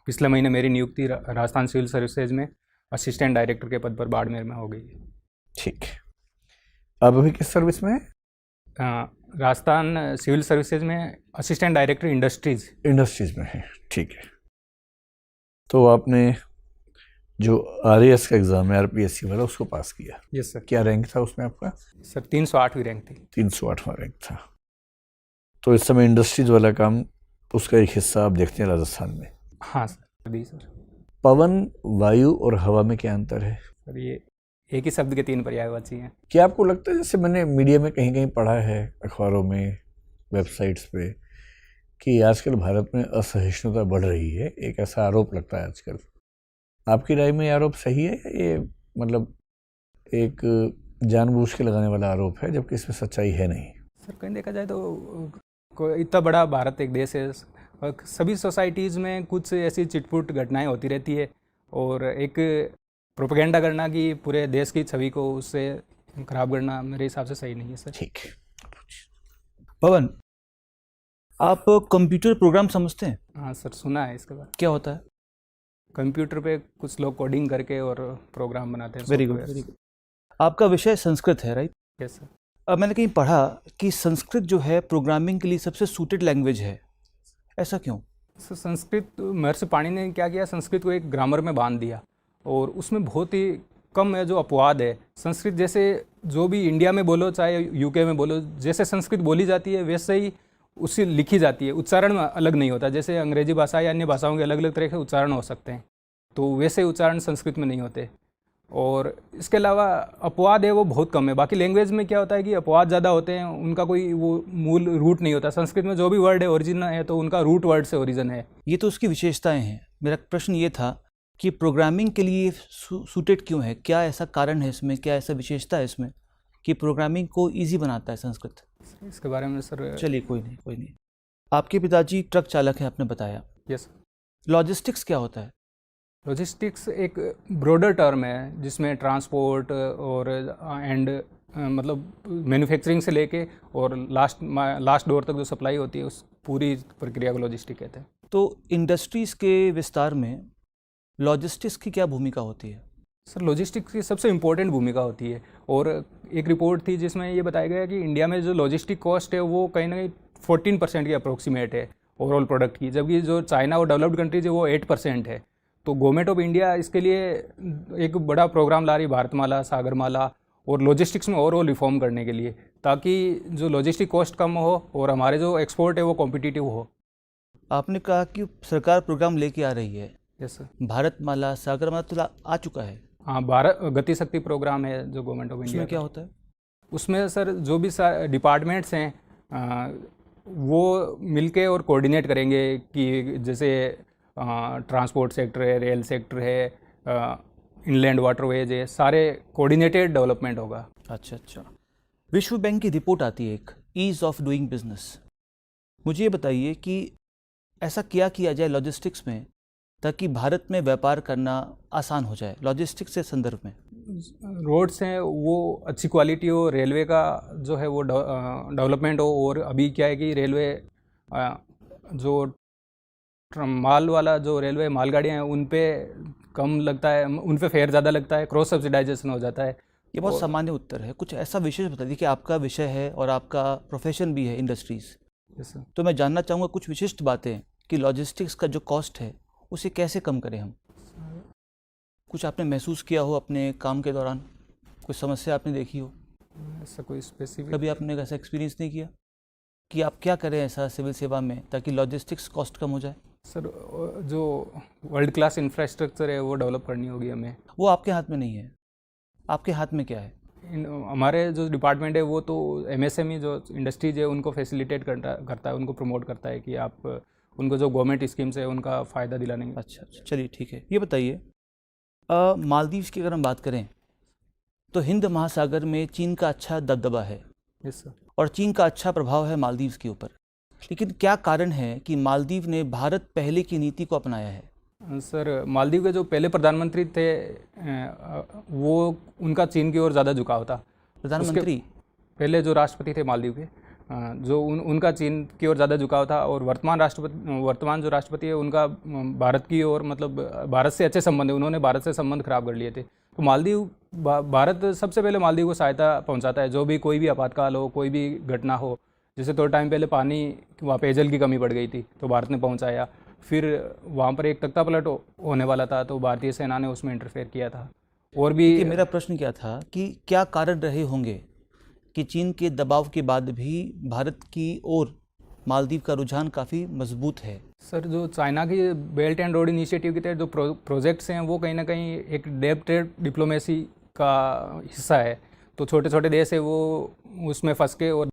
पिछले महीने मेरी नियुक्ति राजस्थान सिविल सर्विसेज में असिस्टेंट डायरेक्टर के पद पर बाड़मेर में हो गई है। ठीक है। अब अभी किस सर्विस में है? राजस्थान सिविल सर्विसेज में असिस्टेंट डायरेक्टर इंडस्ट्रीज में है। ठीक है। तो आपने जो RAS का एग्ज़ाम है RPSC वाला उसको पास किया? Yes sir. क्या रैंक था उसमें आपका? सर 308वीं रैंक थी। 308वां रैंक था। तो इस समय इंडस्ट्रीज वाला काम उसका एक हिस्सा आप देखते हैं राजस्थान में? हाँ सर। जी सर। पवन, वायु और हवा में क्या अंतर है? सर ये एक ही शब्द के 3 पर्यायवाची हैं। क्या आपको लगता है, जैसे मैंने मीडिया में कहीं कहीं पढ़ा है, अखबारों में, वेबसाइट्स पे, कि आजकल भारत में असहिष्णुता बढ़ रही है, एक ऐसा आरोप लगता है आजकल। आपकी राय में ये आरोप सही है या ये मतलब एक जानबूझ के लगाने वाला आरोप है, जबकि इसमें सच्चाई है नहीं? सर कहीं देखा जाए तो इतना बड़ा भारत एक देश है, सभी सोसाइटीज़ में कुछ ऐसी चिटपुट घटनाएं होती रहती है, और एक प्रोपेगेंडा करना कि पूरे देश की छवि को उससे खराब करना मेरे हिसाब से सही नहीं है सर। ठीक है। पवन, आप कंप्यूटर प्रोग्राम समझते हैं? हाँ सर, सुना है इसके बारे में। क्या होता है? कंप्यूटर पे कुछ लोग कोडिंग करके और प्रोग्राम बनाते हैं। Very good. आपका विषय संस्कृत है, राइट? Yes sir. अब मैंने कहीं पढ़ा कि संस्कृत जो है प्रोग्रामिंग के लिए सबसे सूटेड लैंग्वेज है, ऐसा क्यों? सर संस्कृत, महर्षि पाणिनि ने क्या किया, संस्कृत को एक ग्रामर में बांध दिया, और उसमें बहुत ही कम है जो अपवाद है। संस्कृत जैसे जो भी इंडिया में बोलो चाहे यूके में बोलो, जैसे संस्कृत बोली जाती है वैसे ही उससे लिखी जाती है, उच्चारण में अलग नहीं होता। जैसे अंग्रेजी भाषा या अन्य भाषाओं के अलग अलग तरह के उच्चारण हो सकते हैं, तो वैसे उच्चारण संस्कृत में नहीं होते। और इसके अलावा अपवाद है वो बहुत कम है। बाकी लैंग्वेज में क्या होता है कि अपवाद ज़्यादा होते हैं, उनका कोई वो मूल रूट नहीं होता। संस्कृत में जो भी वर्ड है ओरिजिन है तो उनका रूट वर्ड से ओरिजिन है। ये तो उसकी विशेषताएं हैं। मेरा प्रश्न ये था कि प्रोग्रामिंग के लिए सूटेड क्यों है? क्या ऐसा कारण है इसमें, क्या ऐसा विशेषता है इसमें कि प्रोग्रामिंग को ईजी बनाता है संस्कृत? इसके बारे में सर, चलिए कोई नहीं। आपके पिताजी ट्रक चालक हैं, आपने बताया। यस। लॉजिस्टिक्स क्या होता है? लॉजिस्टिक्स एक ब्रॉडर टर्म है जिसमें ट्रांसपोर्ट और मतलब मैन्युफैक्चरिंग से लेके और लास्ट डोर तक जो सप्लाई होती है उस पूरी प्रक्रिया को लॉजिस्टिक कहते हैं। तो इंडस्ट्रीज़ के विस्तार में लॉजिस्टिक्स की क्या भूमिका होती है? सर लॉजिस्टिक्स की सबसे इम्पोर्टेंट भूमिका होती है, और एक रिपोर्ट थी जिसमें ये बताया गया कि इंडिया में जो लॉजिस्टिक कॉस्ट है वो कहीं ना कहीं 14% की अप्रोक्सीमेट है ओवरऑल प्रोडक्ट की, जबकि जो चाइना और डेवलप्ड कंट्रीज है वो 8% है। तो गवर्नमेंट ऑफ इंडिया इसके लिए एक बड़ा प्रोग्राम ला रही, भारतमाला, सागरमाला, और लॉजिस्टिक्स में ओवरऑल रिफॉर्म करने के लिए, ताकि जो लॉजिस्टिक कॉस्ट कम हो और हमारे जो एक्सपोर्ट है वो कॉम्पिटिटिव हो। आपने कहा कि सरकार प्रोग्राम लेके आ रही है। Yes sir. भारतमाला, सागरमाला तो आ चुका है। हाँ, भारत गति शक्ति प्रोग्राम है जो गवर्नमेंट ऑफ इंडिया। उसमें क्या होता है? उसमें सर जो भी डिपार्टमेंट्स हैं वो मिलके और कोऑर्डिनेट करेंगे कि जैसे ट्रांसपोर्ट सेक्टर है, रेल सेक्टर है, इनलैंड वाटरवेज है, सारे कोऑर्डिनेटेड डेवलपमेंट होगा। अच्छा। विश्व बैंक की रिपोर्ट आती है एक, ईज़ ऑफ डूइंग बिजनेस। मुझे ये बताइए कि ऐसा क्या किया जाए लॉजिस्टिक्स में ताकि भारत में व्यापार करना आसान हो जाए लॉजिस्टिक्स के संदर्भ में? रोड्स हैं वो अच्छी क्वालिटी हो, रेलवे का जो है वो डेवलपमेंट हो, और अभी क्या है कि रेलवे जो माल वाला जो रेलवे मालगाड़ियाँ हैं उन पे कम लगता है, उन पे फेयर ज़्यादा लगता है, क्रॉस सब्सिडाइजेशन हो जाता है। ये बहुत सामान्य उत्तर है, कुछ ऐसा विशेष बता दीजिए कि आपका विषय है और आपका प्रोफेशन भी है इंडस्ट्रीज़। Yes sir. तो मैं जानना चाहूँगा कुछ विशिष्ट बातें कि लॉजिस्टिक्स का जो कॉस्ट है उसे कैसे कम करें हम। कुछ आपने महसूस किया हो अपने काम के दौरान, कोई समस्या आपने देखी हो? ऐसा कोई स्पेसिफिक कभी आपने ऐसा एक्सपीरियंस नहीं किया कि आप क्या करें ऐसा सिविल सेवा में ताकि लॉजिस्टिक्स कॉस्ट कम हो जाए? सर जो वर्ल्ड क्लास इंफ्रास्ट्रक्चर है वो डेवलप करनी होगी हमें। वो आपके हाथ में नहीं है, आपके हाथ में क्या है? हमारे जो डिपार्टमेंट है वो तो MSME जो इंडस्ट्रीज है उनको फैसिलिटेट करता है, उनको प्रमोट करता है कि आप उनको जो गवर्नमेंट स्कीम्स है उनका फ़ायदा दिलाने। अच्छा, चलिए ठीक है। ये बताइए, मालदीव्स की अगर हम बात करें तो हिंद महासागर में चीन का अच्छा दबदबा है। Yes sir. और चीन का अच्छा प्रभाव है मालदीव्स के ऊपर, लेकिन क्या कारण है कि मालदीव ने भारत पहले की नीति को अपनाया है? सर मालदीव के जो पहले प्रधानमंत्री थे वो उनका चीन की ओर ज़्यादा झुकाव था। प्रधानमंत्री पहले जो राष्ट्रपति थे मालदीव के जो उनका चीन की ओर ज़्यादा झुकाव था, और वर्तमान जो राष्ट्रपति है उनका भारत की ओर, मतलब भारत से अच्छे संबंध है, उन्होंने भारत से संबंध खराब कर लिए थे। तो मालदीव, भारत सबसे पहले मालदीव को सहायता पहुंचाता है, जो भी कोई भी आपातकाल हो, कोई भी घटना हो। जैसे थोड़े टाइम पहले पानी, वहाँ पेयजल की कमी पड़ गई थी, तो भारत ने पहुँचाया। फिर वहाँ पर एक तख्ता पलट होने वाला था, तो भारतीय सेना ने उसमें इंटरफेयर किया था। और भी कि मेरा प्रश्न क्या था कि क्या कारण रहे होंगे कि चीन के दबाव के बाद भी भारत की ओर मालदीव का रुझान काफ़ी मजबूत है? सर, जो चाइना की बेल्ट एंड रोड इनिशिएटिव के तहत जो प्रोजेक्ट्स हैं, वो कहीं ना कहीं एक डेप ट्रेड डिप्लोमेसी का हिस्सा है। तो छोटे छोटे देश है वो उसमें फंस के और